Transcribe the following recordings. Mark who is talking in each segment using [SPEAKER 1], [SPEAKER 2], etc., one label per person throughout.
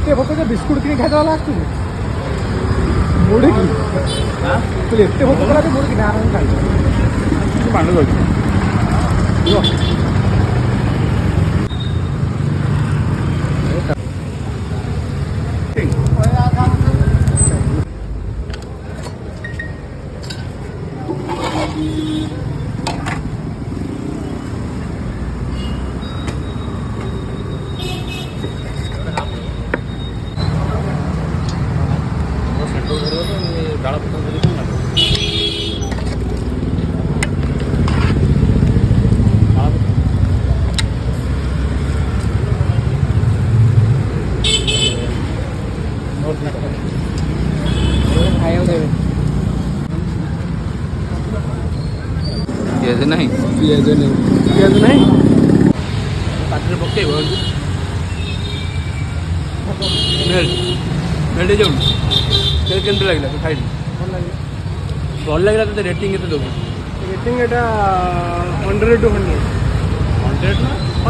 [SPEAKER 1] एते भोक जे बिस्कुट किनी खाइदवा लास्ट में मुड़ी की हां तो एते भोक करा जे मुड़ी की ना खाइ पांडु गयो डाल पता पियाज नहीं पियाज नहीं पियाज नहीं पात्र पकई मेल्ट जाऊँ केमती लगे तू खाई भल लगे तो रेटिंग के देव रेटिंग एटा 100 to 100 100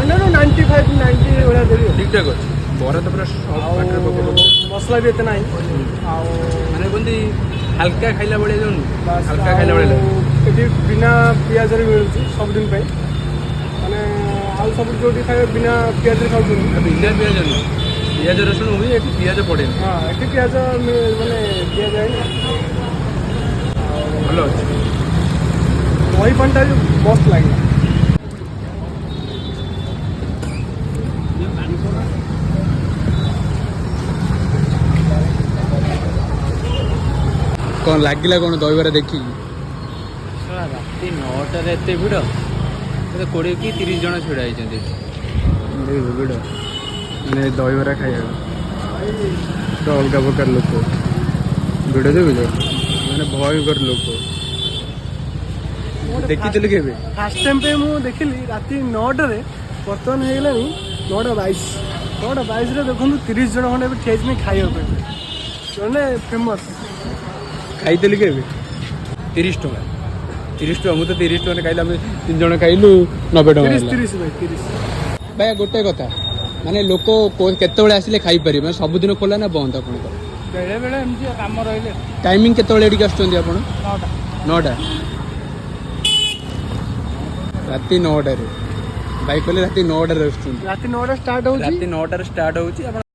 [SPEAKER 1] 100 95 90 भाया देवी ठीक ठाक अच्छे बरा तो पूरा मसला भी एत ना मैंने कहते हल्का खाइला भाई जो हल्का खाइला भाई ये बिना पियाज मिलूँ सबुदिन मैंने आउ सब जो खाए बिना पियाज खाऊ बिना पियाज नहीं पियाज रसुण हुई ये पियाज पड़े हाँ ये पियाज मैंने पियाज है भल अच्छे दही पानटा भी मस्त लगे कौन लगिला कौन दहीबरा देखी राति 9टार एत भिड़ 20 कि 30 जन भिड़ भिड़ मैंने दहीबरा खाया अलग प्रकार लोक भिड़ देवी मैंने भयंकर लोक देखी के फास्ट टाइम पे मुझे देखिली राति 9टार बर्तमान हो गला 9:22 देखो 30 जन खंडे ठेज नहीं खाइबा मैंने फेमस खाई के 30 टका मुझे 30 टका खाइल 3 जन खाइलु 90 टका 30 भाई गोटे कथा माने लोक केतबेले आसिले खाई पारि माने सबुदिन खोला ना बंद आपण बेले बेले एमती काम रहिले टाइमिंग केतबेले एडी आछुंती आपण 9टा राति 9टा रे भाई कहले राति 9टा रे आछुंती राति 9टा स्टार्ट होउची